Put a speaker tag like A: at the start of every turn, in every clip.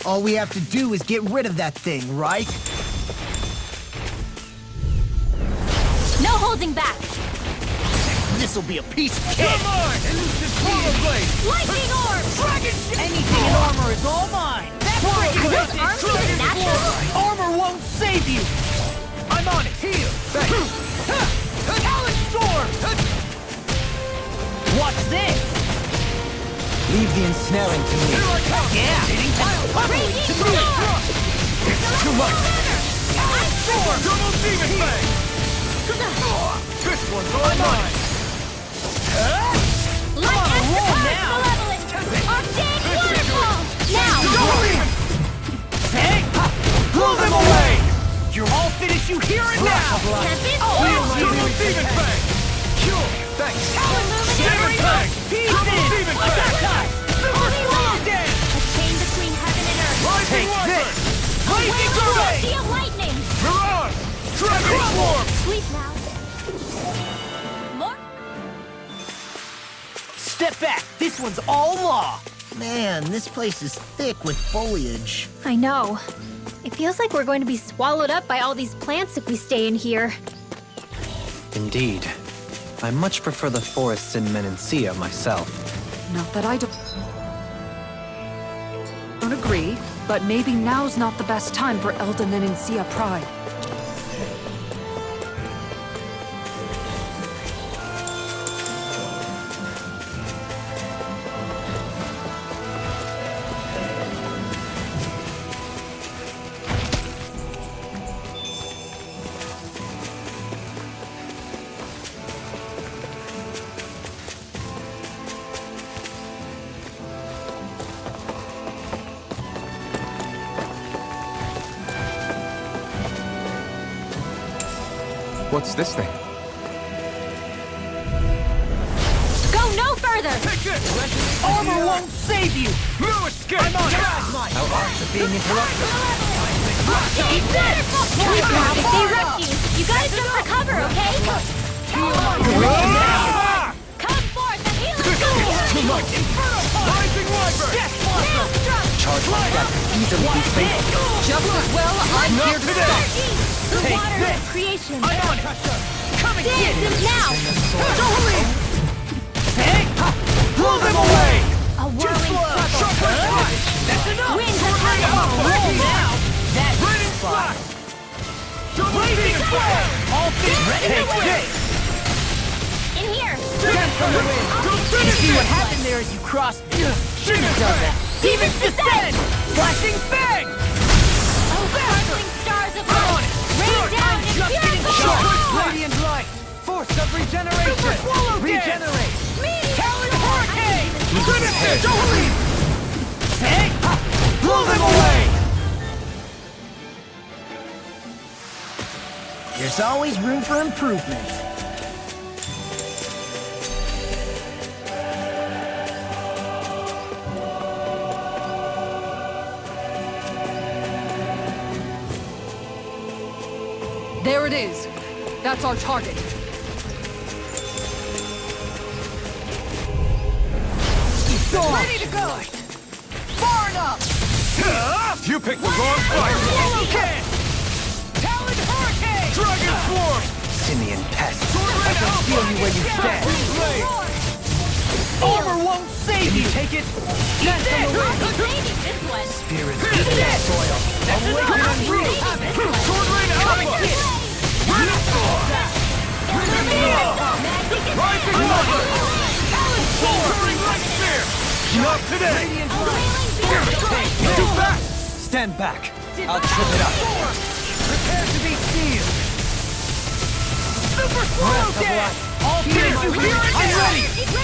A: All we have to do is get rid of that thing, right?
B: No holding back!
A: This'll be a piece of cake!
C: Come on! Elusive Swallow Blade!
B: Lightning orb!
C: Dragon!
A: Anything in armor is all mine!
B: Is this arm even natural?
A: Armor won't save you!
C: I'm on it! Heal! Talon Storm!
A: Watch this! Leave the ensnaring to me.
C: Here I come!
A: Yeah!
B: Raging
C: To me!
B: storm!
C: It's too much!
B: Ice storm!
C: Double Demon Fang! This one's all mine!
B: Light
A: on a roll
B: after
A: now.
B: malevolent! Arctic Waterfall! Now!
A: Hey!
C: Blow them away!
A: I'll finish you here and now!
B: Tempest
C: Double
B: Storm!
C: Demon Fang! Cure! Thanks! Demon Fang! Double Demon Fang! Super Swallow Dance!
B: A chain between heaven and earth!
C: Rising
A: Take
C: Wyvern!
A: this!
C: Blazing
B: Wave
C: Terrain!
B: sea of lightning!
C: Mirage! Dragon Swarm!
B: Sleep now. More?
A: Step back! This one's all law! Man, this place is thick with foliage.
B: I know. It feels like we're going to be swallowed up by all these plants if we stay in here.
D: Indeed. I much prefer the forests in Menancia myself.
E: Not that I don't agree, but maybe now's not the best time for Elda Menancia pride.
C: What's this thing?
B: Go no further!
C: Take this!
A: Armor won't save you!
C: No escape! I'm on it!
A: How arts are being interrupted.
B: Waterfall! If they rush you, you gotta jump for cover, okay?
C: Ah!
B: Come forth and heal us!
C: Too much! Rising Wyvern!
B: Nail struck!
D: Charge like that can easily be fatal.
A: Just as well, I'm
C: Not
A: here to
C: today.
A: stop!
B: The
A: Take
B: water
A: this.
B: of creation!
C: I'm on it!
A: Come and get
B: Dance
A: it!
B: is now!
A: Hey!
C: Blow them away!
B: A whirling struggle!
C: That's enough!
B: Wind has had it!
A: Roll now! That's
C: Raining
A: fun!
C: Slash! Double Demon Fang!
A: All things take this!
B: In here!
A: Dance from the wind! You see what happened there as you crossed... Shouldn't have done that! Demons descend! Flashing Fang!
B: Oh, sparkling stars of light! Rain down and purify!
A: Radiant light! Force of regeneration!
C: Super Swallow Dance!
A: Regenerate!
B: Meteor!
A: Talon Hurricane!
C: Finish it! Don't leave!
A: Hey!
C: Blow them away!
A: There's always room for improvement.
E: There it is. That's our target.
A: Ready to go! Far enough!
C: You picked the wrong fight!
A: Swallow Can! Talon Hurricane!
C: Dragon Swarm!
D: Simian pest.
A: I can feel you where you stand.
C: Blade!
A: Armor won't save you!
D: Take it?
A: That's on the
B: I'll
A: way!
B: be saving this one!
D: Spirit
A: Eat this!
D: soil.
A: Awaken
B: I'll be
A: unreal!
B: saving this one!
C: Sword Rain Alpha! Raining Storm!
B: Magic
C: Rising Wyvern! Soaring Light Spear! Not today!
A: Radiant
B: A
A: light!
B: wailing beam!
C: Too fast!
D: Stand back. I'll trip it up.
A: Prepare to be sealed!
C: Super Swallow Dance!
A: All
C: Here,
A: you
C: here it
A: I'm
C: is!
A: ready!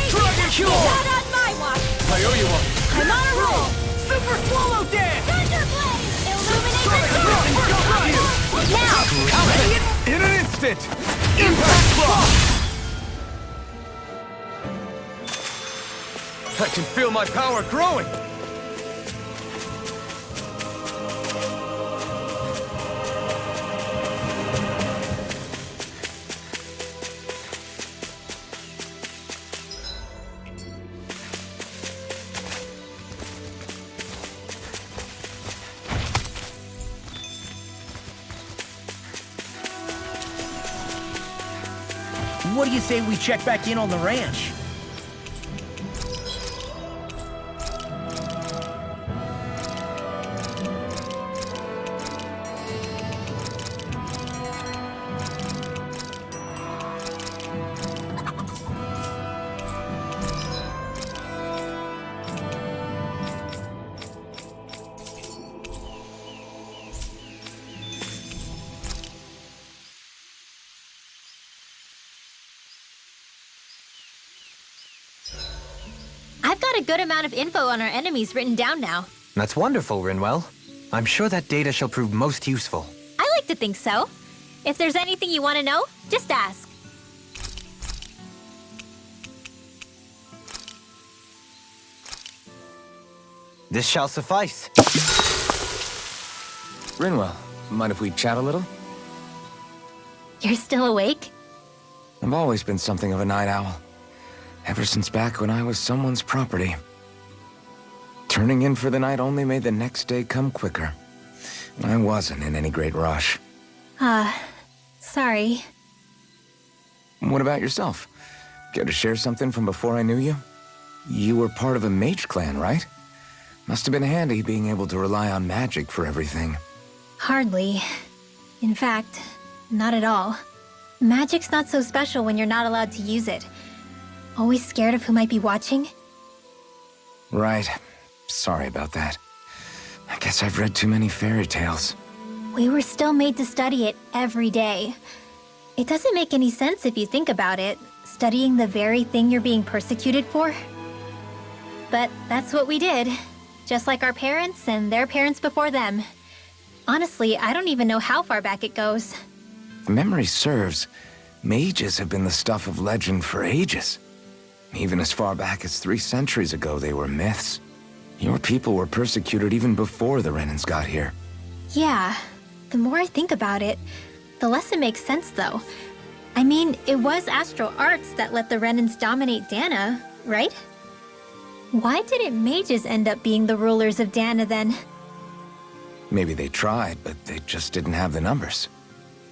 C: Dragon Cure!
B: Not on my watch!
C: I owe you one!
B: I'm on a roll!
C: Super Swallow Dance!
B: Thunderblade! Illuminate
C: Dragon
B: the
C: Cure!
B: dark! Now!
C: In an instant! Impact Block! I can feel my power growing!
A: what do you say we check back in on the ranch?
B: I've got a good amount of info on our enemies written down now.
D: That's wonderful, Rinwell. I'm sure that data shall prove most useful.
B: I like to think so. If there's anything you want to know, just ask.
D: This shall suffice.
C: Rinwell, mind if we chat a little?
B: You're still awake?
C: I've always been something of a night owl. Ever since back when I was someone's property. Turning in for the night only made the next day come quicker. I wasn't in any great rush.
B: Sorry.
C: What about yourself? Care to share something from before I knew you? You were part of a mage clan, right? Must have been handy being able to rely on magic for everything.
B: Hardly. In fact, not at all. Magic's not so special when you're not allowed to use it. Always scared of who might be watching?
C: Right. Sorry about that. I guess I've read too many fairy tales.
B: We were still made to study it every day. It doesn't make any sense if you think about it, studying the very thing you're being persecuted for. But that's what we did. Just like our parents and their parents before them. Honestly, I don't even know how far back it goes.
C: If memory serves, mages have been the stuff of legend for ages. Even as far back as 3 centuries ago, they were myths. Your people were persecuted even before the Renans got here.
B: Yeah, the more I think about it, the less it makes sense though. I mean, it was astral arts that let the Renans dominate Dana, right? Why didn't mages end up being the rulers of Dana then?
C: Maybe they tried, but they just didn't have the numbers.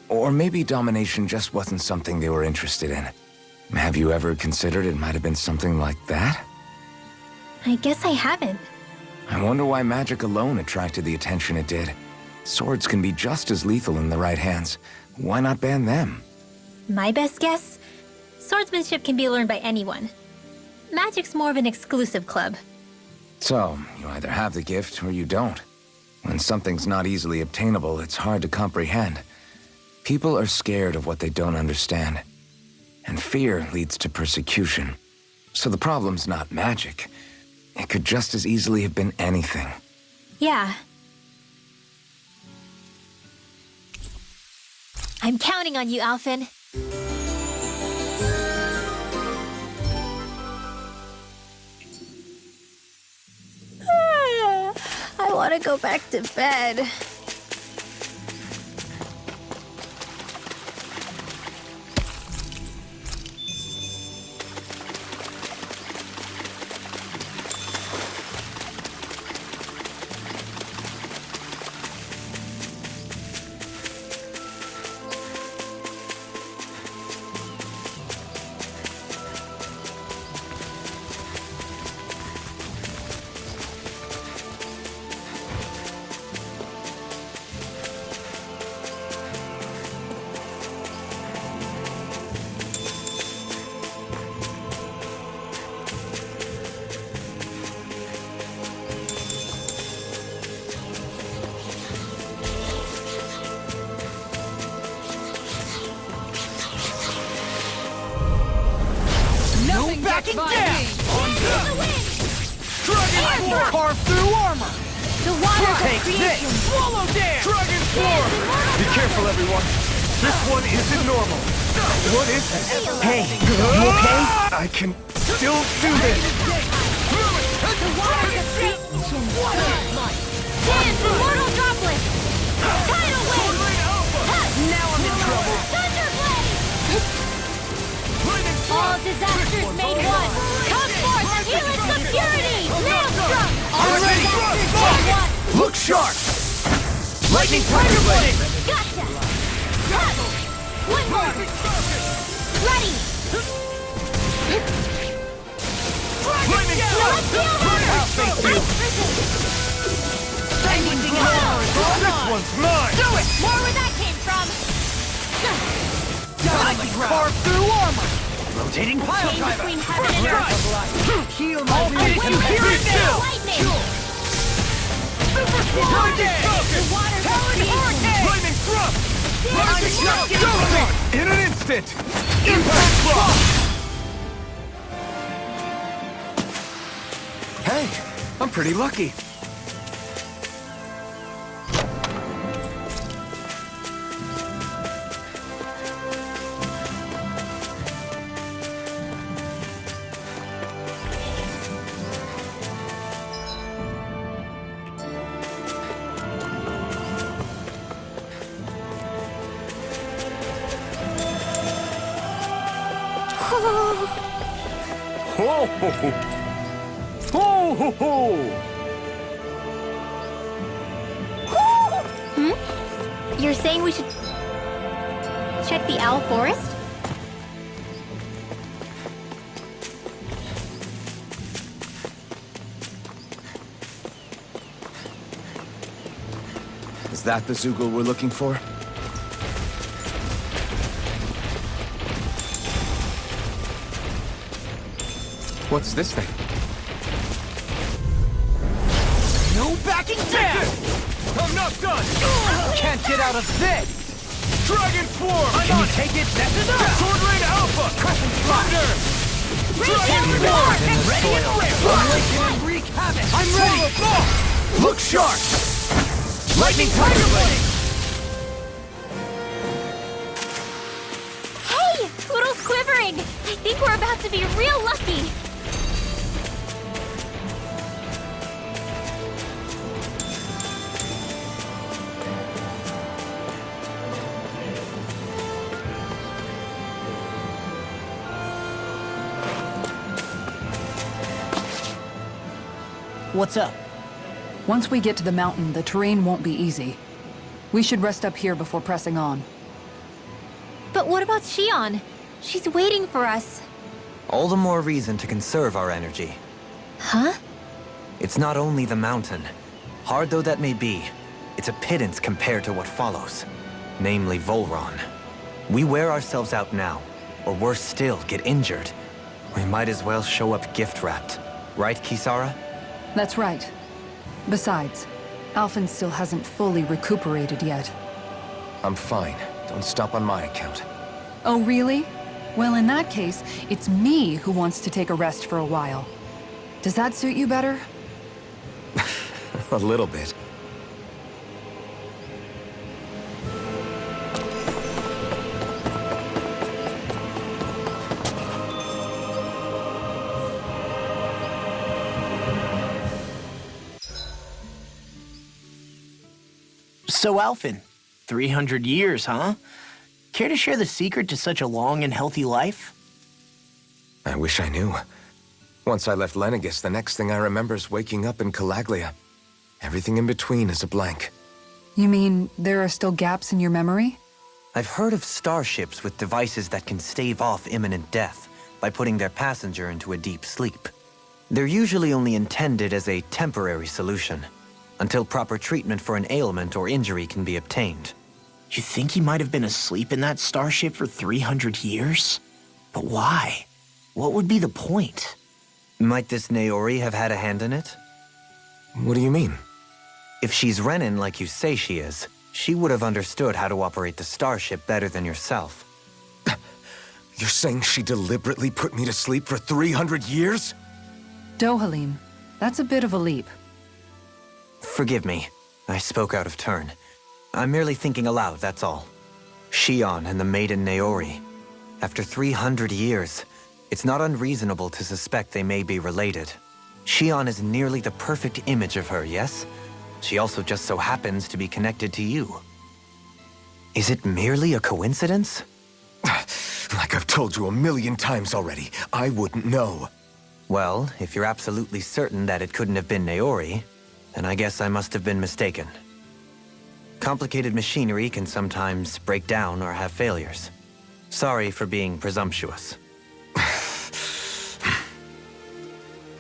C: Or maybe domination just wasn't something they were interested in. Have you ever considered it might have been something like that?
B: I guess I haven't.
C: I wonder why magic alone attracted the attention it did. Swords can be just as lethal in the right hands. Why not ban them?
B: My best guess? Swordsmanship can be learned by anyone. Magic's more of an exclusive club.
C: So, you either have the gift or you don't. When something's not easily obtainable, it's hard to comprehend. People are scared of what they don't understand. And fear leads to persecution. So the problem's not magic. It could just as easily have been anything.
B: Yeah. I'm counting on you, Alphen. I want to go back to bed.
A: Backing down! Dragon Floor! Carve through armor!
B: The waters of
A: Take
B: creation!
A: this! Swallow down! Dragon Floor!
B: Be
A: careful, everyone! This one isn't normal! What is this? Hey, you okay? I can still do this!
B: The waters of creation! Dance, immortal droplet! Tidal wave!
A: Now I'm in trouble!
B: Thunderblade! All disasters made one! Come forth, helix of purity! Maelstrom! All disasters made one!
A: Look sharp! Lightning Thunderblade!
B: Gotcha! One more! Ready!
A: Anything else?
F: This one's mine!
A: Do it!
B: More where that came from!
A: I can carve through armor!
F: Rotating pile
B: Chain
F: driver!
B: between heaven and earth!
F: Heal my
A: Awake and hear it now!
B: Lightning!
A: Super Squad!
B: The water's
A: Hurricane!
F: Flaming thrust!
A: I'm
F: In an instant! Impact block!
C: Hey, I'm pretty lucky.
F: Ho ho ho! Ho ho ho!
B: You're saying we should check the Owl Forest?
C: Is that the Zoogle we're looking for? What's this thing?
A: no backing down!
F: I'm not done!
A: Can't get out of this!
F: Dragon Swarm!
A: Can you take it? That's enough!
F: Sword Rain Alpha!
A: Crescent Thunder!
F: Dragon
A: Swarm!
F: Swarm!
A: Ready and rare! Awaken and wreak havoc! I'm ready!
C: Look sharp!
A: Lightning Tiger Blade!
B: Hey! Poodle's quivering! I think we're about to be real lucky!
A: What's up?
E: Once we get to the mountain, the terrain won't be easy. We should rest up here before pressing on.
B: But what about Shionne? She's waiting for us.
D: All the more reason to conserve our energy.
B: Huh?
D: It's not only the mountain. Hard though that may be, it's a pittance compared to what follows. Namely Volron. We wear ourselves out now, or worse still, get injured. We might as well show up gift-wrapped. Right, Kisara?
E: That's right. Besides, Alphen still hasn't fully recuperated yet.
C: I'm fine. Don't stop on my account.
E: Oh, really? Well, in that case, it's me who wants to take a rest for a while. Does that suit you better?
C: A little bit.
G: So, Alphen, 300 years, huh? Care to share the secret to such a long and healthy life?
C: I wish I knew. Once I left Lenegis, the next thing I remember is waking up in Calaglia. Everything in between is a blank.
E: You mean there are still gaps in your memory?
D: I've heard of starships with devices that can stave off imminent death by putting their passenger into a deep sleep. They're usually only intended as a temporary solution, until proper treatment for an ailment or injury can be obtained.
G: You think he might have been asleep in that starship for 300 years? But why? What would be the point?
D: Might this Naori have had a hand in it?
C: What do you mean?
D: If she's Renin like you say she is, she would have understood how to operate the starship better than yourself.
C: You're saying she deliberately put me to sleep for 300 years?
E: Dohalim, that's a bit of a leap.
D: Forgive me. I spoke out of turn. I'm merely thinking aloud, that's all. Shionne and the maiden Naori. After 300 years, it's not unreasonable to suspect they may be related. Shionne is nearly the perfect image of her, yes? She also just so happens to be connected to you. Is it merely a coincidence?
C: Like I've told you a million times already, I wouldn't know.
D: Well, if you're absolutely certain that it couldn't have been Naori, then I guess I must have been mistaken. Complicated machinery can sometimes break down or have failures. Sorry for being presumptuous.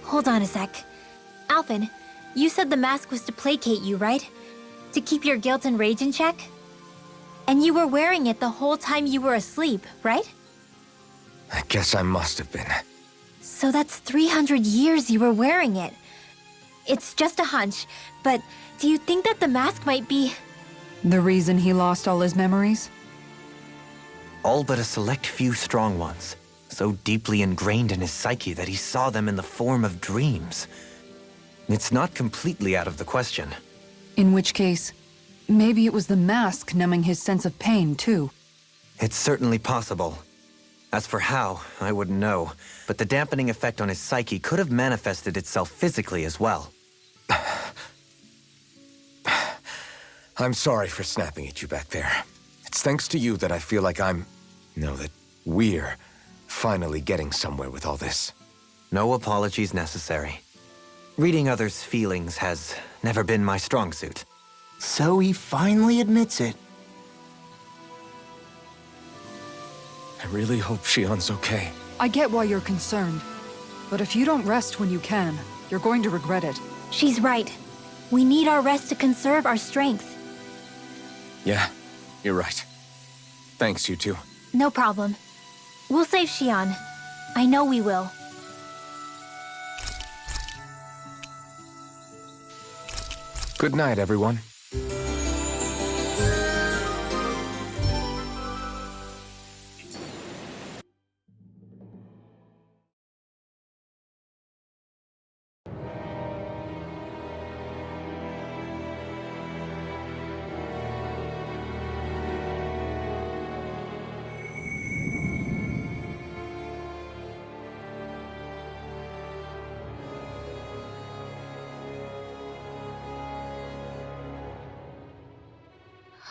B: Hold on a sec. Alphen, you said the mask was to placate you, right? To keep your guilt and rage in check? And you were wearing it the whole time you were asleep, right?
C: I guess I must have been.
B: So that's 300 years you were wearing it. It's just a hunch, but do you think that the mask might be...
E: The reason he lost all his memories?
D: All but a select few strong ones, so deeply ingrained in his psyche that he saw them in the form of dreams. It's not completely out of the question.
E: In which case, maybe it was the mask numbing his sense of pain, too.
D: It's certainly possible. As for how, I wouldn't know, but the dampening effect on his psyche could have manifested itself physically as well.
C: I'm sorry for snapping at you back there. It's thanks to you that I feel like that we're finally getting somewhere with all this.
D: No apologies necessary. Reading others' feelings has never been my strong suit.
G: So he finally admits it.
C: I really hope Shionne's okay.
E: I get why you're concerned, but if you don't rest when you can, you're going to regret it.
B: She's right. We need our rest to conserve our strength.
C: Yeah, you're right. Thanks, you two.
B: No problem. We'll save Shionne. I know we will.
C: Good night, everyone.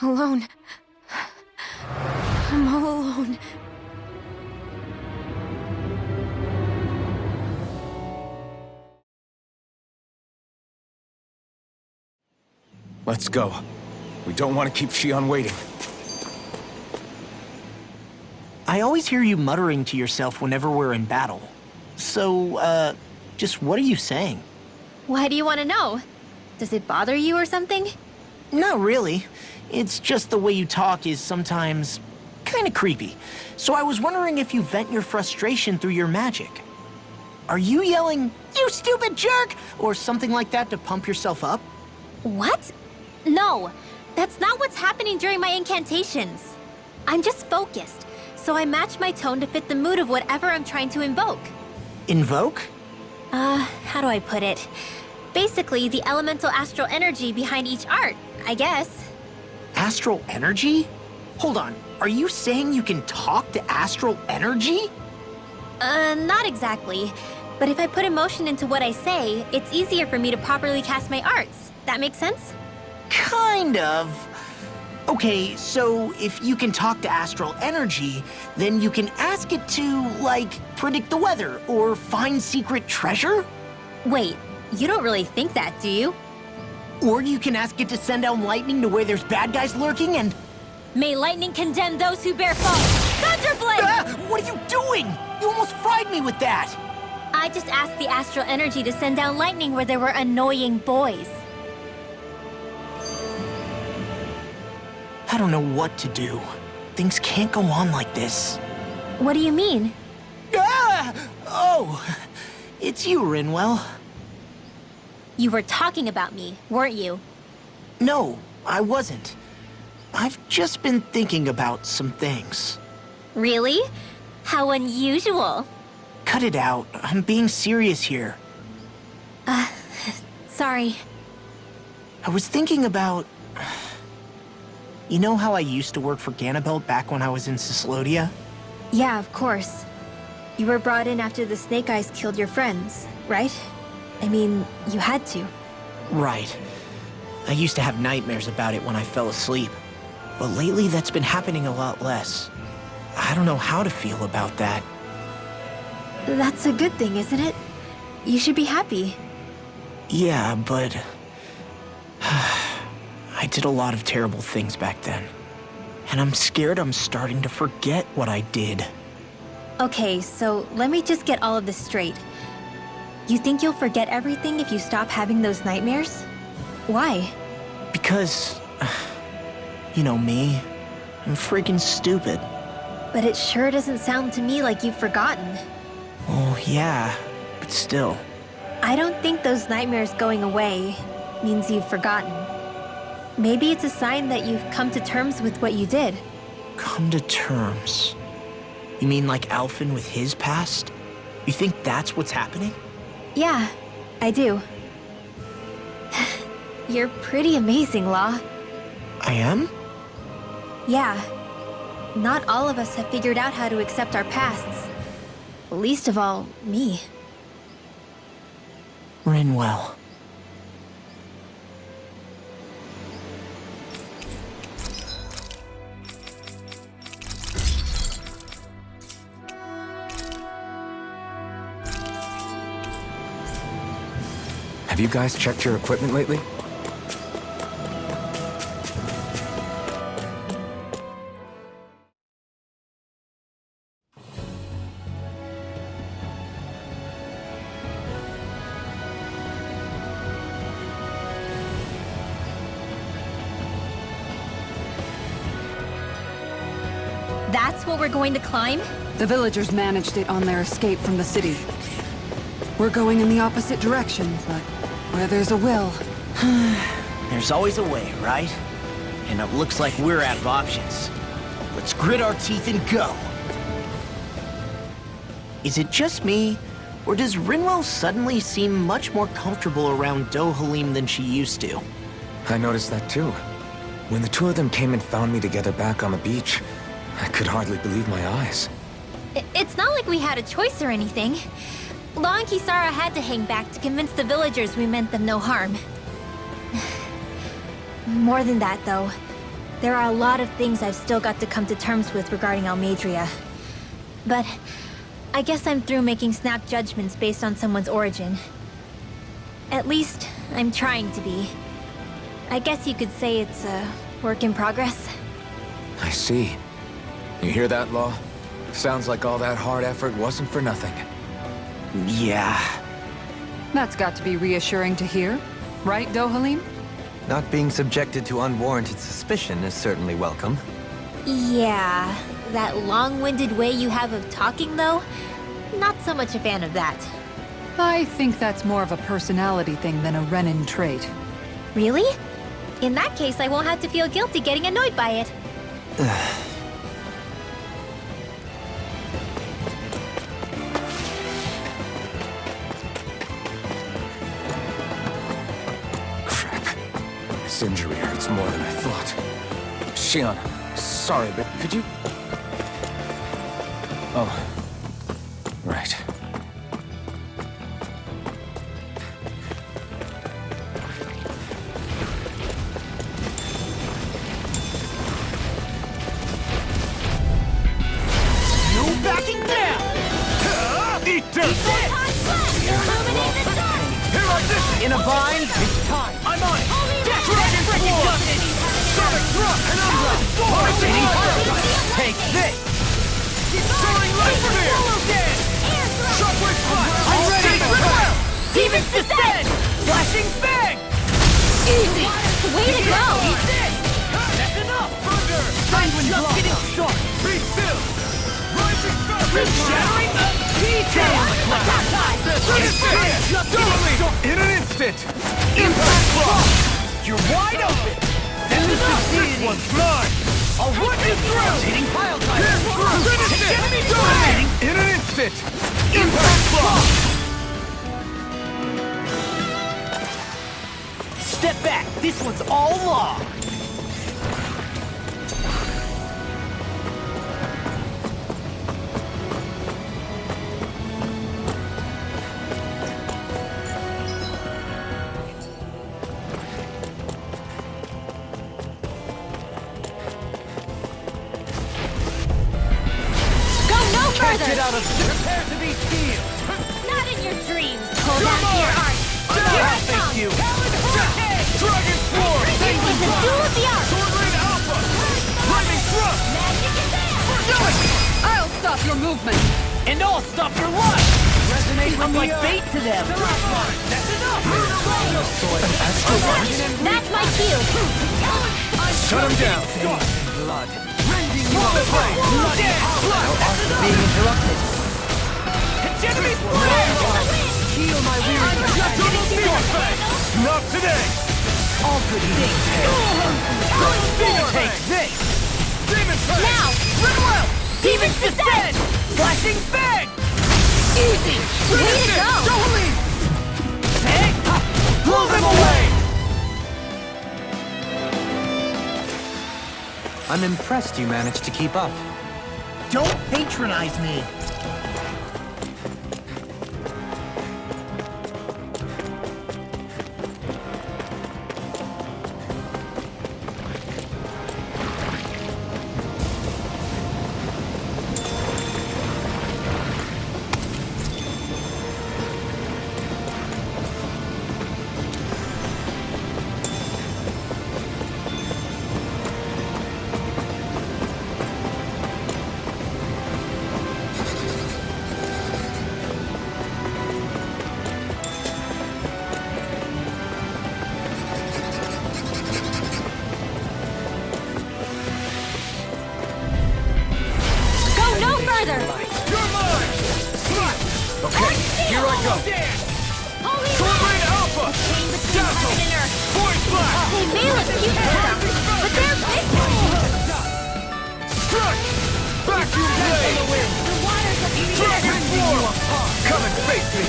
B: Alone. I'm all alone.
C: Let's go. We don't want to keep Shionne waiting.
G: I always hear you muttering to yourself whenever we're in battle. So, just what are you saying?
B: Why do you want to know? Does it bother you or something?
G: Not really. It's just the way you talk is sometimes kind of creepy. So I was wondering if you vent your frustration through your magic. Are you yelling, "You stupid jerk," or something like that to pump yourself up?
B: What? No, that's not what's happening during my incantations. I'm just focused, so I match my tone to fit the mood of whatever I'm trying to invoke.
G: Invoke?
B: How do I put it? Basically, the elemental astral energy behind each art, I guess.
G: Astral energy? Hold on, are you saying you can talk to astral energy?
B: Not exactly. But if I put emotion into what I say, it's easier for me to properly cast my arts. That makes sense?
G: Kind of. Okay, so if you can talk to astral energy, then you can ask it to, like, predict the weather or find secret treasure?
B: Wait, you don't really think that, do you?
G: Or you can ask it to send down lightning to where there's bad guys lurking and...
B: May lightning condemn those who bear false! Thunderblade!
G: Ah! What are you doing? You almost fried me with that!
B: I just asked the astral energy to send down lightning where there were annoying boys.
G: I don't know what to do. Things can't go on like this.
B: What do you mean?
G: Ah! Oh, it's you, Rinwell.
B: You were talking about me, weren't you?
G: No, I wasn't. I've just been thinking about some things.
B: Really? How unusual.
G: Cut it out. I'm being serious here.
B: Sorry.
G: I was thinking about... You know how I used to work for Ganath back when I was in Cyslodia?
B: Yeah, of course. You were brought in after the Snake Eyes killed your friends, right? I mean, you had to.
G: Right. I used to have nightmares about it when I fell asleep. But lately that's been happening a lot less. I don't know how to feel about that.
B: That's a good thing, isn't it? You should be happy.
G: Yeah, but... I did a lot of terrible things back then. And I'm scared I'm starting to forget what I did.
B: Okay, so let me just get all of this straight. You think you'll forget everything if you stop having those nightmares? Why?
G: Because, you know me, I'm freaking stupid.
B: But it sure doesn't sound to me like you've forgotten.
G: Oh, yeah, but still.
B: I don't think those nightmares going away means you've forgotten. Maybe it's a sign that you've come to terms with what you did.
G: Come to terms? You mean like Alphen with his past? You think that's what's happening?
B: Yeah, I do. You're pretty amazing, Law.
G: I am?
B: Yeah. Not all of us have figured out how to accept our pasts. Least of all, me.
G: Rinwell.
C: Have you guys checked your equipment lately?
B: That's what we're going to climb?
E: The villagers managed it on their escape from the city. We're going in the opposite direction, but where there's a will...
G: There's always a way, right? And it looks like we're out of options. Let's grit our teeth and go. Is it just me, or does Rinwell suddenly seem much more comfortable around Dohalim than she used to?
C: I noticed that too. When the two of them came and found me together back on the beach, I could hardly believe my eyes.
B: It's not like we had a choice or anything. Law and Kisara had to hang back to convince the villagers we meant them no harm. More than that, though. There are a lot of things I've still got to come to terms with regarding Almeidrea. But I guess I'm through making snap judgments based on someone's origin. At least, I'm trying to be. I guess you could say it's a work in progress.
C: I see. You hear that, Law? Sounds like all that hard effort wasn't for nothing.
G: Yeah.
E: That's got to be reassuring to hear. Right, Dohalim?
D: Not being subjected to unwarranted suspicion is certainly welcome.
B: Yeah, that long-winded way you have of talking, though? Not so much a fan of that.
E: I think that's more of a personality thing than a Renin trait.
B: Really? In that case, I won't have to feel guilty getting annoyed by it.
C: This injury hurts more than I thought. Shionne, sorry, but could you... Oh. Right.
F: No backing down! Eat dirt! Here I this!
G: In a bind? It's time.
F: I'm on it! Dragon Force! Sonic Thrust! Penumbra! Lightning Fire! Take this! Soaring Light Spear! Shockwave Strike! I'm ready!
A: Demons descend! Flashing Fang!
B: Easy! Way to go!
F: That's enough! Thunder! I'm just getting started! Be still! Rising Thunder!
A: Shattering the detail! Attack time!
F: In an instant! Impact Block!
A: You're wide open!
F: This one's mine!
A: I'll run you through! Hitting pile driver!
F: Finish it!
A: Enemy dominating!
F: In an instant! Impact Block!
A: Step back! This one's all law!
F: Get out of there! Prepare to be sealed!
B: Not in your dreams! Hold on to your art! Here I come!
F: you! Dragon Sword!
B: It was a duel of the arts!
F: Sword Rain Alpha! Lightning Thrust!
B: Magic is there!
F: Do it!
E: I'll stop your movement!
A: And I'll stop your life!
F: Resonate
A: I'm like bait to them.
F: That's enough!
B: That's my cue.
F: Shut him down!
D: Blood.
F: Swallow blade!
D: Being interrupted.
F: Enemy blade!
D: Heal my weary.
F: Double Demon Fang! Not today!
A: All good things. Take this.
F: Demon Fang!
A: Now, Rimwell! Demons descend! Flashing Fang! Easy!
B: Way to go.
A: Don't leave! Fang! Blow them away!
D: I'm impressed you managed to keep up.
G: Don't patronize me.
B: Further!
F: You're mine! Okay, here I go!
B: Holy
F: Sword Rain Alpha!
B: Chain between
F: Dazzle!
B: heaven and earth.
F: Void Blast!
B: They may look cute to them, but they're big.
F: Strike! Vacuum Blade!
B: The waters of the
F: Dragon Form! Come and face me!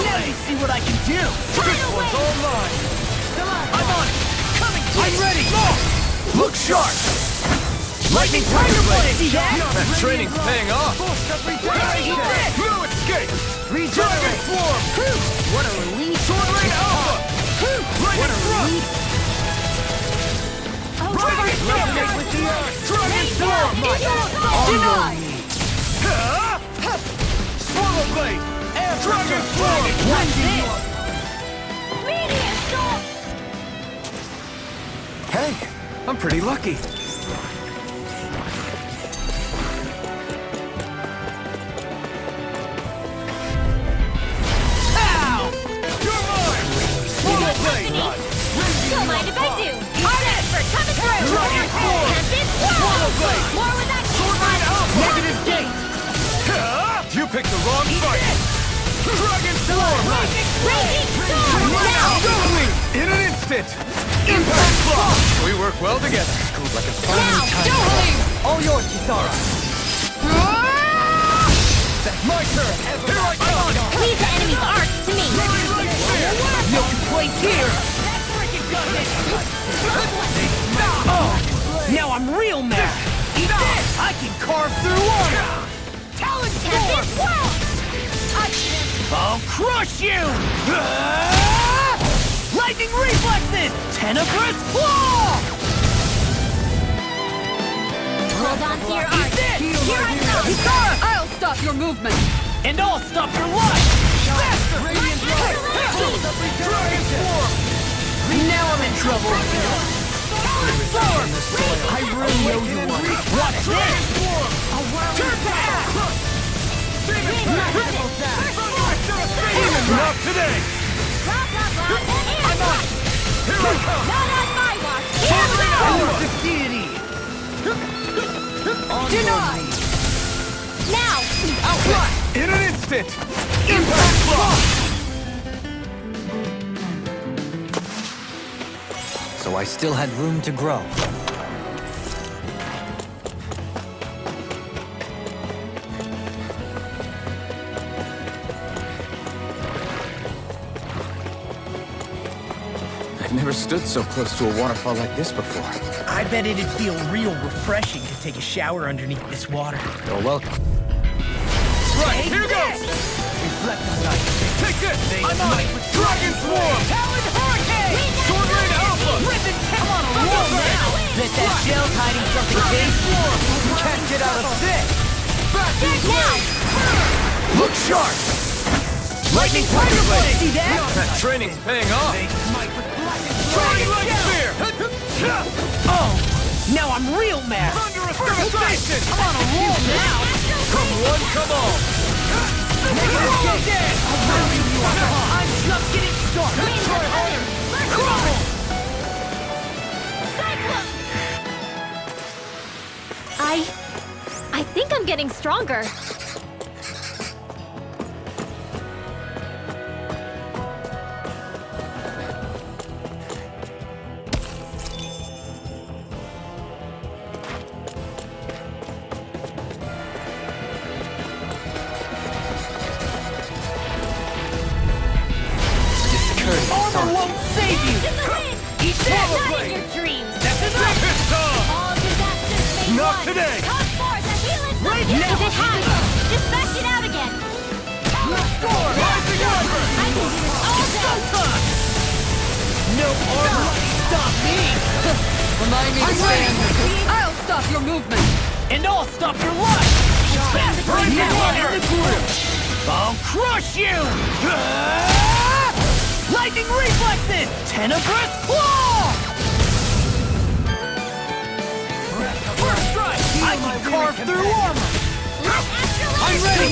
A: Now you see what I can do!
F: This one's all mine!
A: I'm on it! Coming!
F: I'm ready! Look sharp!
A: Lightning Tiger Blade! See that?
F: That training's paying off! No escape! Dragon Form!
A: What a relief!
F: Sword Rain Alpha! Lightning Thrust! Resonate with the earth! Dragon Form!
A: Denied!
F: Swallow Blade! Dragon Form!
A: What's this?
B: Media storm!
C: Hey, I'm pretty lucky.
B: Don't mind if I do. Artist for coming through.
F: Dragon Form!
B: And this
F: Swallow Blade!
B: more with that
F: Sword Rain Alpha!
A: Negative gate!
F: You picked the wrong fight! Dragon Form!
B: Raging storm! Now!
F: In an instant! Impact Block! We work well together.
D: Like a
B: Now!
D: All yours, Kisara.
F: That's my turn! Here I come!
B: Leave the enemy's arcs to me.
A: No complaints here! Oh! Now I'm real mad! Eat this! I can carve through armor! Talon Storm! I'll crush you! Lightning reflexes! Tenebrous Claw!
B: Hold on to your arcs. Here I come.
A: Kisara!
E: I'll stop your movement!
A: And I'll stop your life!
F: Dragon Form!
A: Now I'm in trouble! Storm! I really owe you one! Watch this! Turn back!
F: Not today!
B: I'm on.
F: Here I come!
B: Not on my watch. Here we go.
A: Power of deity! Denied!
B: Now.
A: Outrun!
F: In an instant! Impact Block!
D: So I still had room to grow.
C: I've never stood so close to a waterfall like this before.
G: I bet it'd feel real refreshing to take a shower underneath this water.
D: You're welcome.
F: Right, here goes!
A: Reflect the light!
F: Take this! I'm on it! Dragon Form!
A: Talon Hurricane!
F: Sword Rain Alpha!
A: Risen! Come on a roll now! Bet that shell's hiding something big! You can't get out of this!
F: Vacuum Blade! Look sharp!
A: Lightning Tiger Blade! See that?
F: That training's paying off! Dragon Light Spear!
A: Oh! Now I'm real mad!
F: Thunderous Devastation!
A: I'm on a roll now!
F: Come one, come all! I'm just getting started! Try harder! Crumble!
B: I think I'm getting stronger.
F: Armor won't save you! Eat that!
B: Not in your dreams.
F: That's enough!
B: All disasters may
F: Not
B: one.
F: today.
B: Come forth and heal it.
F: Right
B: If
F: now.
B: it has, dispatch it out again.
F: Score! Rising armor!
B: I can do this all day.
F: Showtime! No armor can stop me!
E: Remind me to stay on your feet. I'll stop your movement.
F: And I'll stop your luck! Right now in the group! I'll crush you! Lightning reflexes! Tenebrous claw! First strike! I can carve through armor! I'm ready!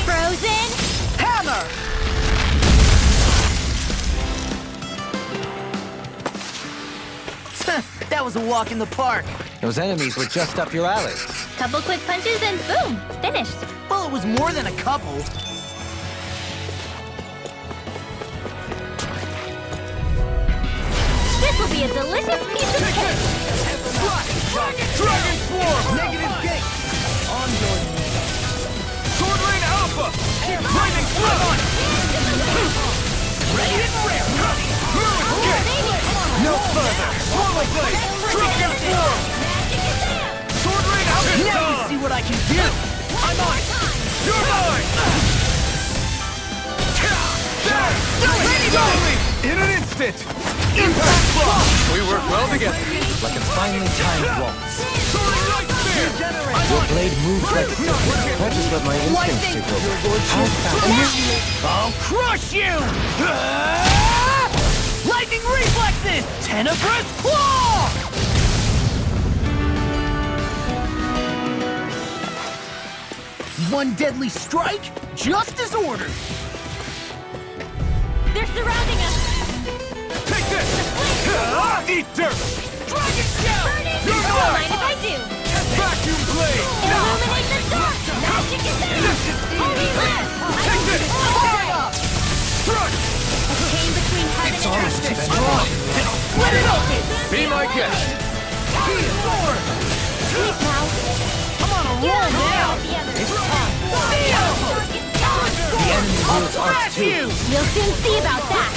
B: Frozen.
F: Hammer! That was a walk in the park.
D: Those enemies were just up your alley.
B: Couple quick punches and boom, finished.
G: Well, it was more than a couple.
B: This will be a delicious piece of cake.
F: Dragon Swarm! Negative gate! Ongoing. Sword Rain Alpha! Lightning Flip! Ready and rare! Fluid Gate! No further! Swirling Blade! Dragon Swarm! Sword Rain Alpha! Now you see what I can do! I'm on it! You're mine! Ready, go! In an instant! Impact Block!
C: We work well together.
D: Like a finely timed waltz.
F: Soaring Light Spear!
D: Your blade moves like a serpent. That is what my instincts take over. How fast?
F: I'll crush you! Lightning reflexes! Tenebrous claw! One deadly strike, just as ordered.
B: They're surrounding us.
F: Take this! Eat dirt! Dragon Shell!
B: Don't mind if I do.
F: Vacuum blade!
B: Illuminate the dark. Magic is there. Holy land.
F: Take this! Thrust!
B: A chain between heaven and earth.
F: Let it open!
C: Be my guest.
F: Sword!
B: Please now.
F: I'm on a roll now!
B: The others.
D: The enemy rules arts
F: Blast
D: too.
F: you!
B: We'll soon see about that.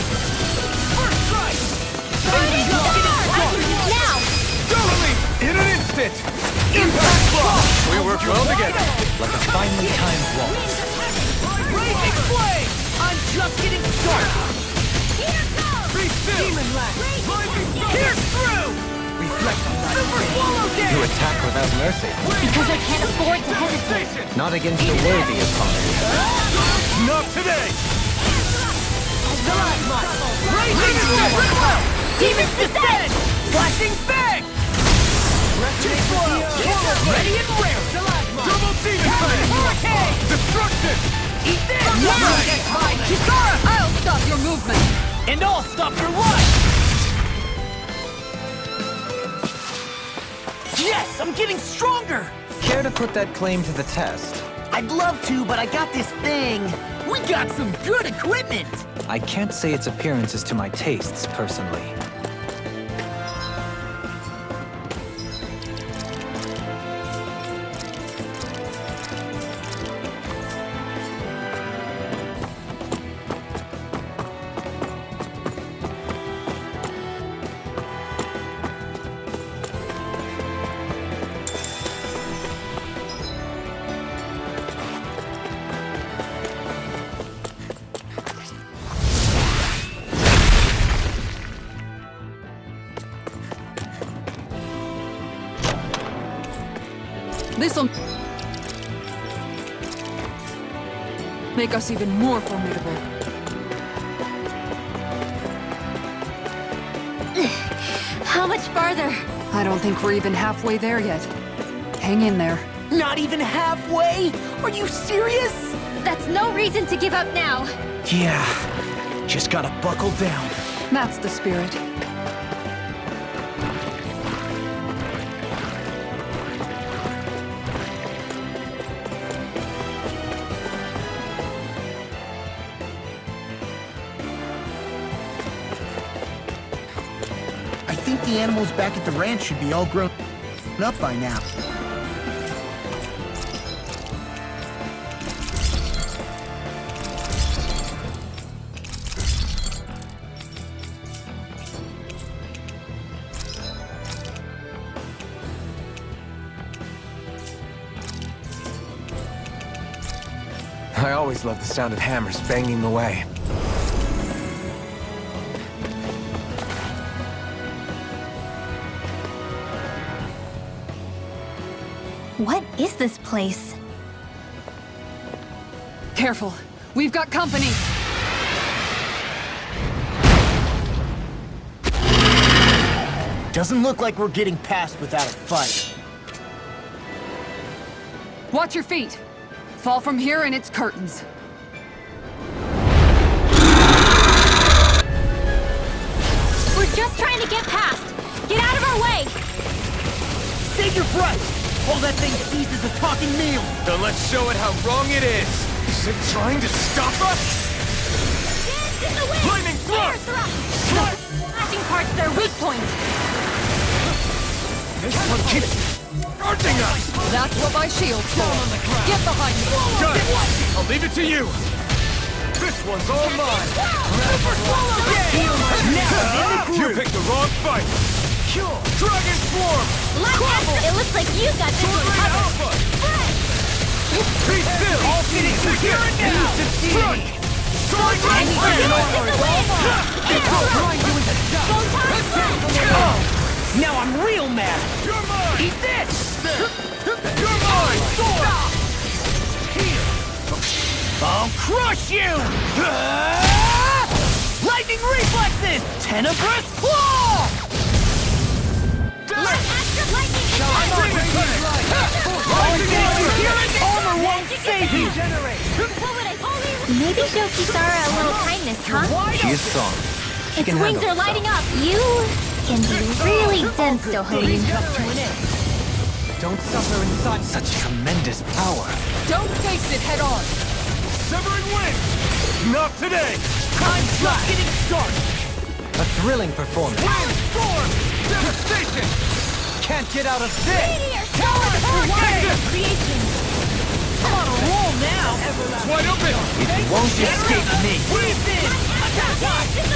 F: First strike!
B: Now.
F: Totally! In an instant! Impact Block!
C: We work well together.
D: Like a finely timed waltz.
F: Raging Flame! I'm just getting started!
B: Here goes.
F: Be still! Demon Lash! Pierce through!
D: Reflect on that.
F: Super Swallow
D: You
F: Dance!
D: attack without mercy.
B: Because I can't afford to hesitate.
D: Not against a worthy opponent.
F: Not today! Raging Flame! Demon's Descent! Flashing Fang! Too slow! Ready and rare! Double Demon Flame! Hurricane! Destruction! Eat this!
E: Kisara, I'll stop your movement.
F: And I'll stop your life! Yes! I'm getting stronger!
D: Care to put that claim to the test?
G: I'd love to, but I got this thing.
F: We got some good equipment!
D: I can't say its appearance is to my tastes, personally.
E: This'll make us even more formidable.
B: How much farther?
E: I don't think we're even halfway there yet. Hang in there.
G: Not even halfway? Are you serious?
B: That's There's no reason to give up now.
G: Yeah, just gotta buckle down.
E: That's the spirit.
F: I think the animals back at the ranch should be all grown up by now.
C: I always loved the sound of hammers banging away.
B: What is this place?
E: Careful. We've got company.
F: Doesn't look like we're getting past without a fight.
E: Watch your feet. Fall from here and it's curtains.
B: We're just trying to get past. Get out of our way!
F: Save your breath! All that thing sees is a talking meal!
A: Then let's show it how wrong it is. Is it trying to stop us?
B: Dance in the wind!
A: Lightning thrust!
B: Air thrust! Flashing parts their weak points.
A: This one keeps charging us!
E: That's what my shield's for. Get behind me.
A: Got it! I'll leave it to you! This one's all mine! You picked the wrong fight! Dragon Swarm!
B: It looks like you got this one
A: Sword
B: covered.
A: Alpha!
B: Right.
A: Be still! All cities are here and now! Strike! Sword Right Fire!
G: Now I'm real mad!
A: You're mine!
G: Eat this!
A: You're mine! Sword!
G: I'll crush you! Lightning reflexes! Tenebrous claw! Armor won't save you!
B: Maybe show Kisara a little kindness, huh?
D: She is strong. She
B: Its
D: can
B: wings
D: handle
B: are lighting
D: herself.
B: up. You can be really dense, Dohoyu.
D: Don't suffer inside such tremendous power.
E: Don't face it head on.
A: Severing Wind! Not today!
G: I'm just getting started!
D: A thrilling performance.
A: Storm! Devastation!
D: Can't get out of this!
G: Creation! I'm on a roll now!
A: It's wide open!
D: It won't escape me.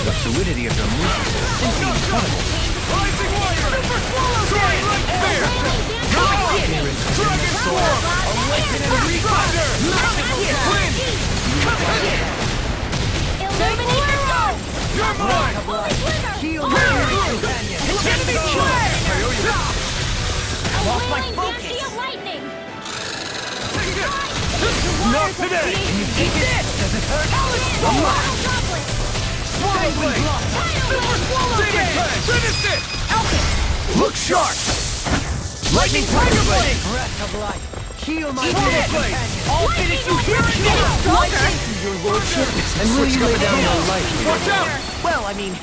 D: The fluidity of your movement is simply incredible.
A: Rising Wire! Soaring Light Spear! Dragon Swarm!
G: Awaken and
A: Thunder! Wind!
B: Illuminate the stars!
A: You're mine!
D: Heal my companion.
G: Enemy flag!
B: A
G: Lost my
B: wailing
G: focus.
B: Banshee of lightning!
A: Not today!
G: Eat this! Does it hurt?
A: Swallow Blade!
G: Super Swallow Blade!
A: Finish it!
G: Look sharp! Lightning Tiger Blade!
D: Breath of life. Heal my
G: Eat this!
D: companion.
G: I'll finish you here and now!
D: Your lordship, and will you lay down your life?
A: Watch out!
G: Well, I mean...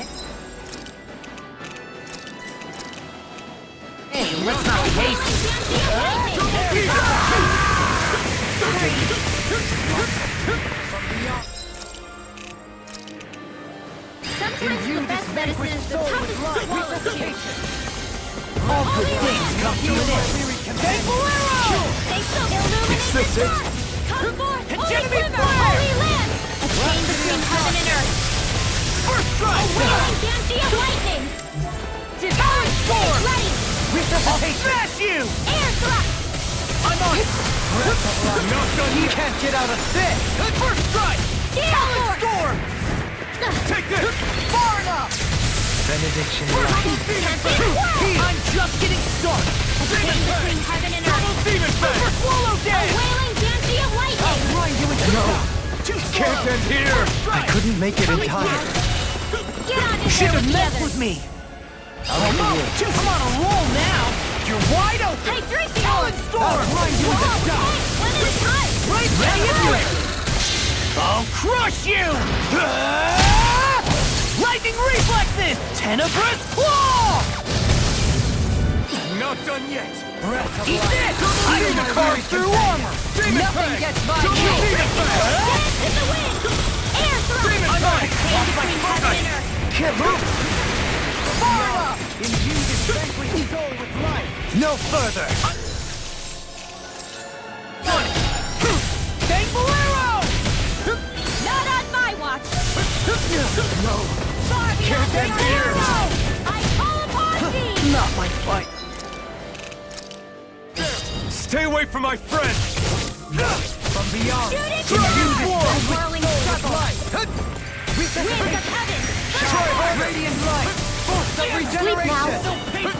G: Hey, let's not be hasty.
B: Sometimes the best medicine is the toughest quality.
G: All good things come to an end.
B: Thanks to illuminate the stars! Come forth,
G: Hegemony
B: holy quiver,
G: fire!
B: holy land! A chain between heaven and earth!
G: First strike!
B: A wailing Banshee of lightning!
G: Divine Sword!
B: Ready!
G: I'll smash you!
B: Air thrust!
G: I'm on it!
A: Not done
D: You
A: yet!
D: can't get out of this!
G: First strike!
B: Talon
G: Storm!
A: Take this!
G: Far enough!
D: Benediction.
G: I'm just getting started!
B: A chain between heaven and earth!
A: Demon Fang!
G: Swallow
B: A
G: Dance!
B: wailing Banshee of lightning!
G: Grind you into
A: Can't end here!
D: I couldn't make it in time.
B: Get on in
G: Should
B: there
G: have
B: with the
G: messed
B: others!
G: with me! I'm on a roll now! You're wide open!
B: Hey, drink the
G: Talon
B: old!
G: Storm! Grind you into
B: Whoa, hey, when is it time?
G: Right ready into it!
F: I'll crush you! Lightning reflexes! Tenebrous claw!
A: Not done yet.
F: Eat this! I can carve through armor!
E: Nothing gets by me!
B: Dance in the wind! Air thrust!
F: I'm on!
B: Change between heaven and earth!
F: Can't move! Fire up! Imbue this vanquished soul with life! No further! Thankful arrow!
B: Not on my watch!
F: No!
B: Far beyond
F: Can't end
B: your
F: here.
B: arrow! I call upon thee!
F: Not my fight!
A: Stay away from my friend!
F: From beyond!
B: Shoot it!
F: Dragon
B: A
F: form!
B: whirling struggle! Winds of heaven!
F: Radiant light! Force of
B: Sleep now!
F: regeneration!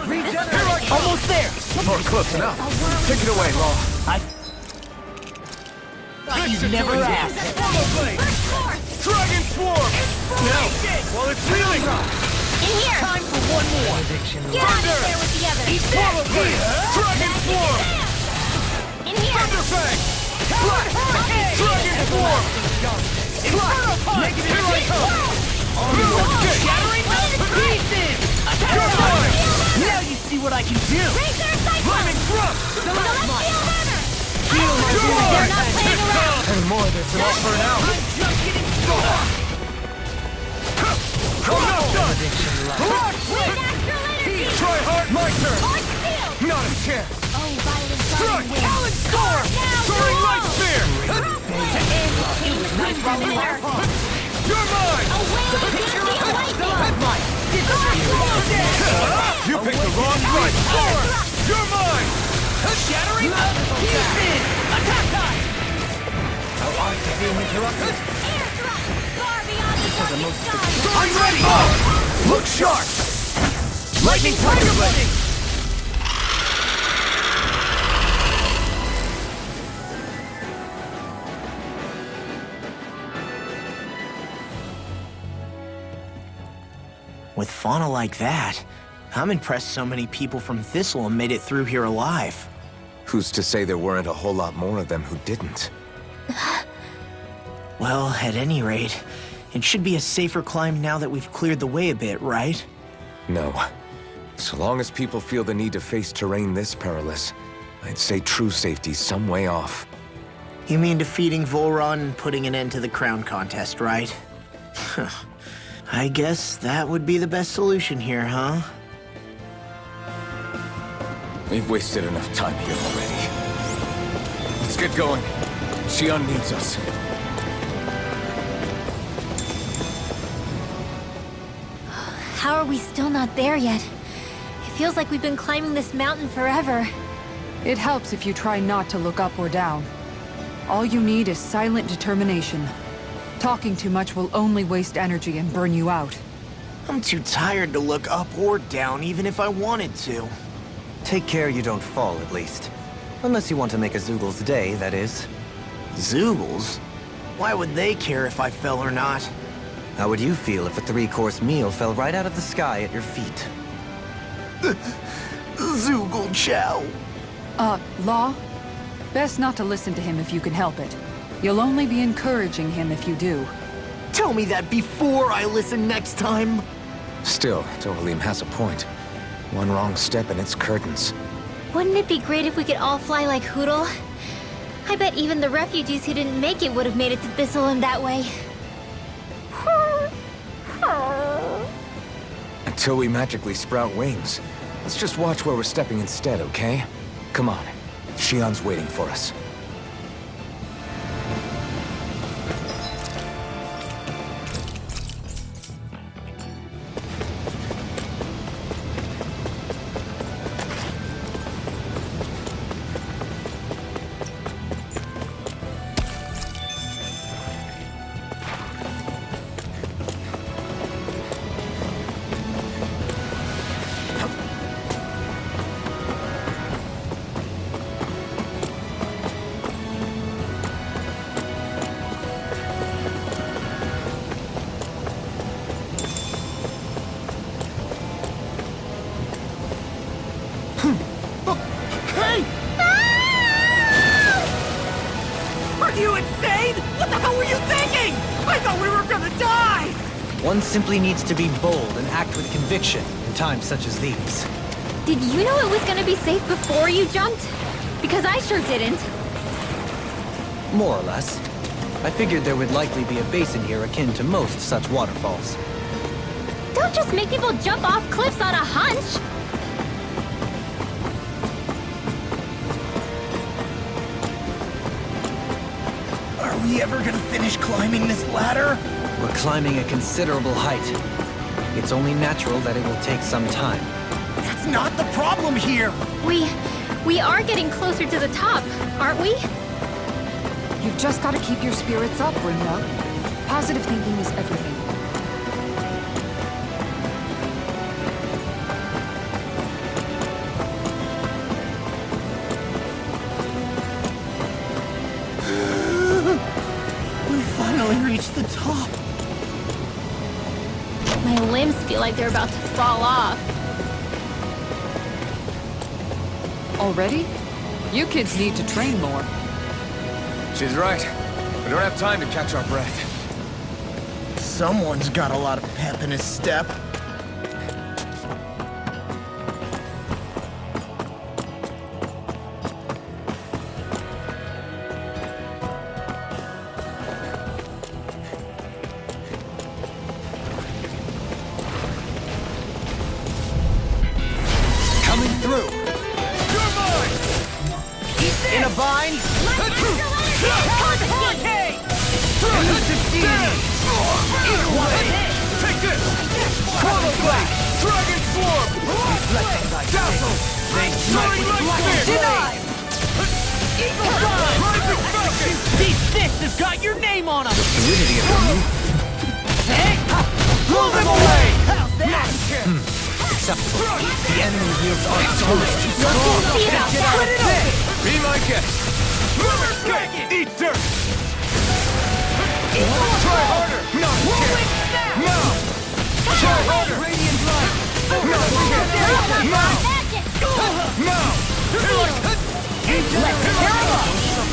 F: Regeneration! Almost there!
C: Or close enough.
B: A whirling
C: Take it away, Law.
F: You never asked!
B: Burst forth!
A: Dragon Swarm!
F: No!
A: While it's healing!
B: In here!
F: Time for one more!
B: Get out of there with the others!
F: Swallow blade!
A: Dragon Swarm!
B: In here!
A: Thunderfang!
F: Dragon form! Inferno punch! Here I come! Shattering to pieces!
A: You're mine!
F: Now you see what I can do!
B: Razor Cyclone!
A: Flaming Thrust!
B: Celestial Burner!
F: Feel my
A: You're
F: joy!
B: They're not playing around!
C: And more, there's an offer now.
F: I'm just getting started!
A: I'm not done!
B: Wind Astral Energy!
A: Try hard, my turn!
B: On field!
A: Not a chance!
B: Oh, violent
A: Strike!
B: guardian wind!
F: Talon Storm!
B: Now,
A: Soaring
B: go!
A: Light Spear!
F: Nice rolling last one!
A: You're mine!
B: A wave of Ganath lightning!
F: Mine!
A: You picked the wrong fight! You're mine!
F: Shattering pieces! Attack time! How are you being interrupted?
B: Air thrust! Far beyond the darkest sky!
F: I'm ready! Look sharp! Lightning Tiger Blade!
G: With fauna like that, I'm impressed so many people from Thistleum made it through here alive.
C: Who's to say there weren't a whole lot more of them who didn't?
G: Well, at any rate, it should be a safer climb now that we've cleared the way a bit, right?
C: No. So long as people feel the need to face terrain this perilous, I'd say true safety's some way off.
G: You mean defeating Volron and putting an end to the crown contest, right? I guess that would be the best solution here, huh?
C: We've wasted enough time here already. Let's get going. Shionne needs us.
B: How are we still not there yet? It feels like we've been climbing this mountain forever.
E: It helps if you try not to look up or down. All you need is silent determination. Talking too much will only waste energy and burn you out.
G: I'm too tired to look up or down, even if I wanted to.
D: Take care you don't fall, at least. Unless you want to make a Zoogel's day, that is.
G: Zoogles? Why would they care if I fell or not?
D: How would you feel if a 3-course meal fell right out of the sky at your feet?
G: Zoogle chow.
E: Law? Best not to listen to him if you can help it. You'll only be encouraging him if you do.
G: Tell me that before I listen next time.
C: Still, Dohalim has a point. One wrong step and it's curtains.
B: Wouldn't it be great if we could all fly like Hootle? I bet even the refugees who didn't make it would have made it to Thistleum that way.
C: Until we magically sprout wings. Let's just watch where we're stepping instead, okay? Come on. Shionne's waiting for us.
D: One simply needs to be bold and act with conviction in times such as these.
B: Did you know it was gonna be safe before you jumped? Because I sure didn't.
D: More or less. I figured there would likely be a basin here akin to most such waterfalls.
B: Don't just make people jump off cliffs on a hunch!
G: Are we ever gonna finish climbing this ladder?
D: We're climbing a considerable height. It's only natural that it will take some time.
G: That's not the problem here!
B: We are getting closer to the top, aren't we?
E: You've just got to keep your spirits up, Brynja. Positive thinking is everything.
G: We finally reached the top.
B: My limbs feel like they're about to fall off.
E: Already? You kids need to train more.
C: She's right. We don't have time to catch our breath.
G: Someone's got a lot of pep in his step.
D: Coming through!
F: You're mine!
D: In a bind?
F: Hurricane! Take this! Chrono Blade! Dragon Swarm! Dazzle! Soaring Lightning!
A: Denied!
F: Eagle Dive! Rising Falcon!
A: These fists have got your name on them!
C: Fluidity of the move.
A: Hey!
F: Blow them away!
A: How's that?
D: Acceptable. The enemy wields arc tools too strong.
B: See about that!
C: Be my guest.
F: Dragon! Eat dirt! Try harder! No! No! Try harder! Radiant Light! No! No! No!
A: Let's tear 'em up!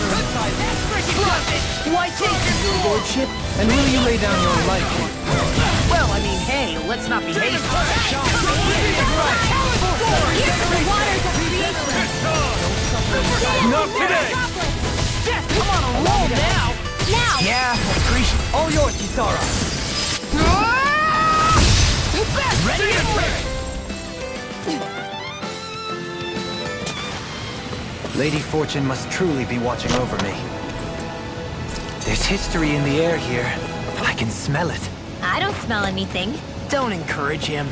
A: That's freaking justice! Why take it?
D: Lordship, and will you lay down your life?
A: Well, I mean, hey, let's not be hasty.
B: Here's the waters of creation!
F: Not today!
A: Death, come on a roll now!
B: Now!
D: Yeah, appreciate. All yours, Kisara.
A: Ready and ready!
D: Lady Fortune must truly be watching over me. There's history in the air here. I can smell it.
B: I don't smell anything.
G: Don't encourage him.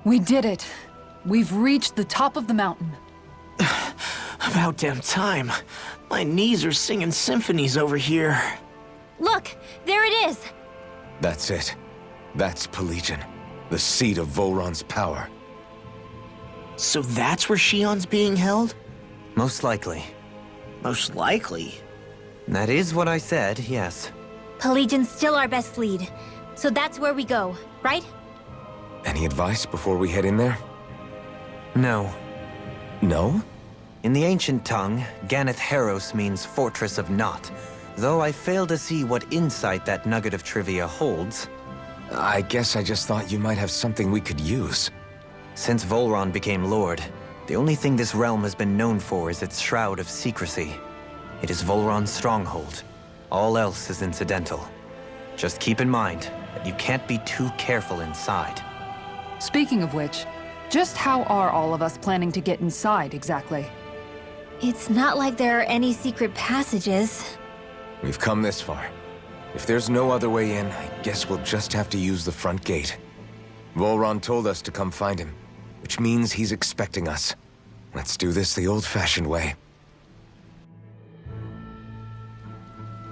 E: We did it. We've reached the top of the mountain.
G: About damn time. My knees are singing symphonies over here.
B: Look, there it is!
C: That's it. That's Pelegion, the seat of Volron's power.
G: So that's where Shionne's being held?
D: Most likely.
G: Most likely.
D: That is what I said, yes.
B: Pelegion's still our best lead. So that's where we go, right?
C: Any advice before we head in there?
D: No.
C: No?
D: In the ancient tongue, Ganath Haros means Fortress of Naught, though I fail to see what insight that nugget of trivia holds.
C: I guess I just thought you might have something we could use.
D: Since Volron became Lord, the only thing this realm has been known for is its shroud of secrecy. It is Volron's stronghold. All else is incidental. Just keep in mind that you can't be too careful inside.
E: Speaking of which, just how are all of us planning to get inside exactly?
B: It's not like there are any secret passages.
C: We've come this far. If there's no other way in, I guess we'll just have to use the front gate. Volron told us to come find him, which means he's expecting us. Let's do this the old-fashioned way.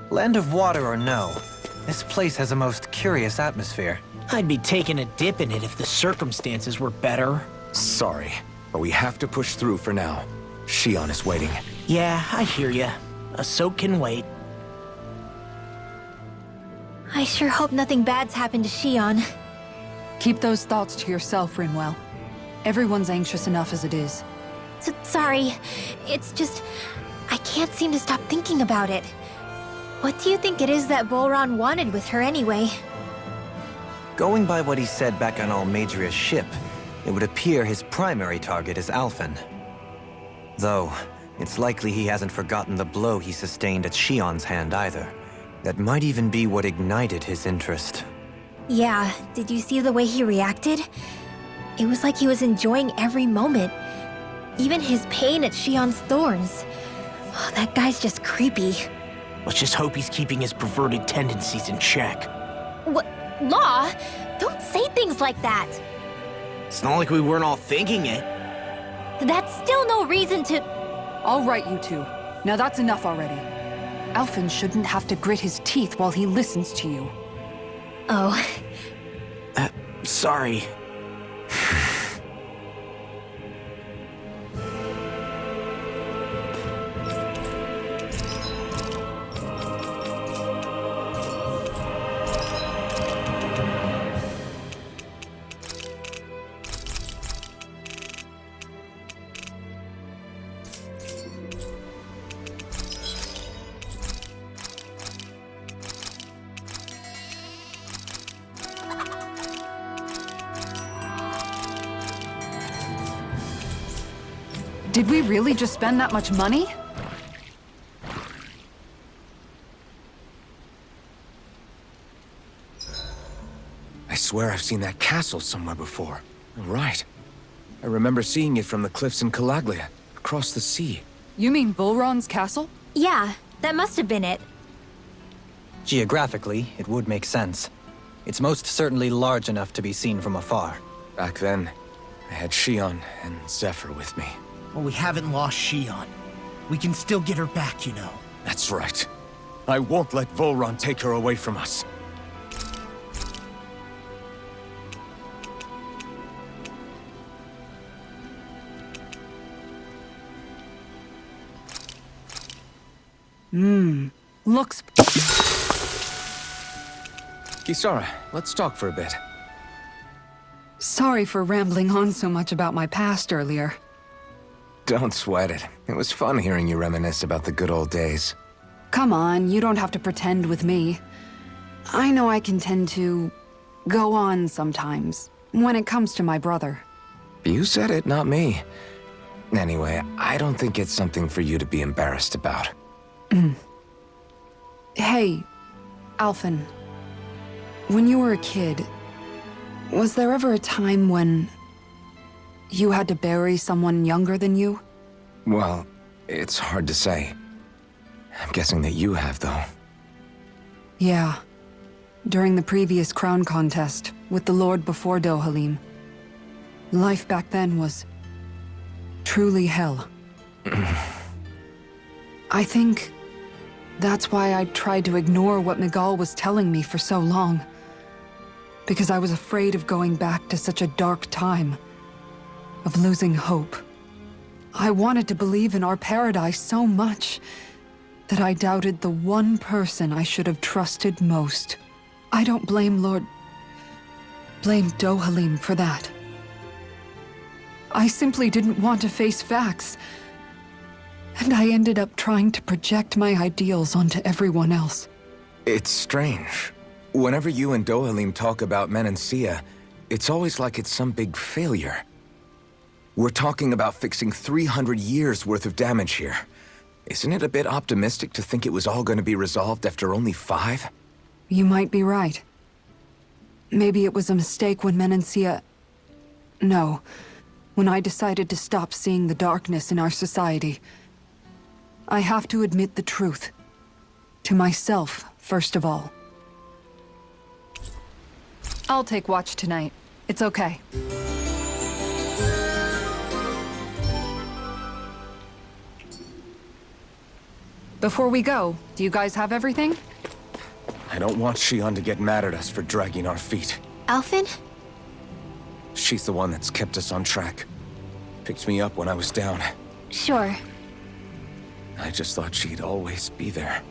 D: Land of water or no, This place has a most curious atmosphere.
G: I'd be taking a dip in it if the circumstances were better.
C: Sorry, but we have to push through for now. Shionne is waiting.
G: Yeah, I hear ya. A soak can wait.
B: I sure hope nothing bad's happened to Shionne.
E: Keep those thoughts to yourself, Rinwell. Everyone's anxious enough as it is.
B: Sorry. It's just... I can't seem to stop thinking about it. What do you think it is that Volron wanted with her anyway?
D: Going by what he said back on Almadria's ship, it would appear his primary target is Alphen. Though, it's likely he hasn't forgotten the blow he sustained at Shionne's hand either. That might even be what ignited his interest.
B: Yeah, did you see the way he reacted? It was like he was enjoying every moment. Even his pain at Shionne's thorns. Oh, that guy's just creepy.
G: Let's just hope he's keeping his perverted tendencies in check.
B: What? Law? Don't say things like that.
G: It's not like we weren't all thinking it.
B: That's still no reason to...
E: All right, you two. Now that's enough already. Alphen shouldn't have to grit his teeth while he listens to you.
B: Oh.
G: Sorry.
E: Did we really just spend that much money?
C: I swear I've seen that castle somewhere before. Right. I remember seeing it from the cliffs in Calaglia, across the sea.
E: You mean Volron's castle?
B: Yeah, that must have been it.
D: Geographically, it would make sense. It's most certainly large enough to be seen from afar.
C: Back then, I had Shionne and Zephyr with me.
F: Well, we haven't lost Shionne. We can still get her back, you know.
C: That's right. I won't let Volron take her away from us.
E: Looks...
C: Kisara, let's talk for a bit.
E: Sorry for rambling on so much about my past earlier.
C: Don't sweat it. It was fun hearing you reminisce about the good old days.
E: Come on, you don't have to pretend with me. I know I can tend to go on sometimes, when it comes to my brother.
C: You said it, not me. Anyway, I don't think it's something for you to be embarrassed about.
E: Hey, Alphen. When you were a kid, was there ever a time when you had to bury someone younger than you?
C: Well, it's hard to say. I'm guessing that you have, though.
E: Yeah. During the previous crown contest, with the Lord before Dohalim. Life back then was truly hell. I think that's why I tried to ignore what Miguel was telling me for so long. Because I was afraid of going back to such a dark time. Of losing hope. I wanted to believe in our paradise so much that I doubted the one person I should have trusted most. I don't blame blame Dohalim for that. I simply didn't want to face facts. And I ended up trying to project my ideals onto everyone else.
C: It's strange. Whenever you and Dohalim talk about Menancia, it's always like it's some big failure. We're talking about fixing 300 years worth of damage here. Isn't it a bit optimistic to think it was all going to be resolved after only 5?
E: You might be right. Maybe it was a mistake when Menancia... No. When I decided to stop seeing the darkness in our society. I have to admit the truth. To myself, first of all. I'll take watch tonight. It's okay. Before we go, do you guys have everything?
C: I don't want Shionne to get mad at us for dragging our feet.
B: Alphen?
C: She's the one that's kept us on track. Picked me up when I was down.
B: Sure.
C: I just thought she'd always be there.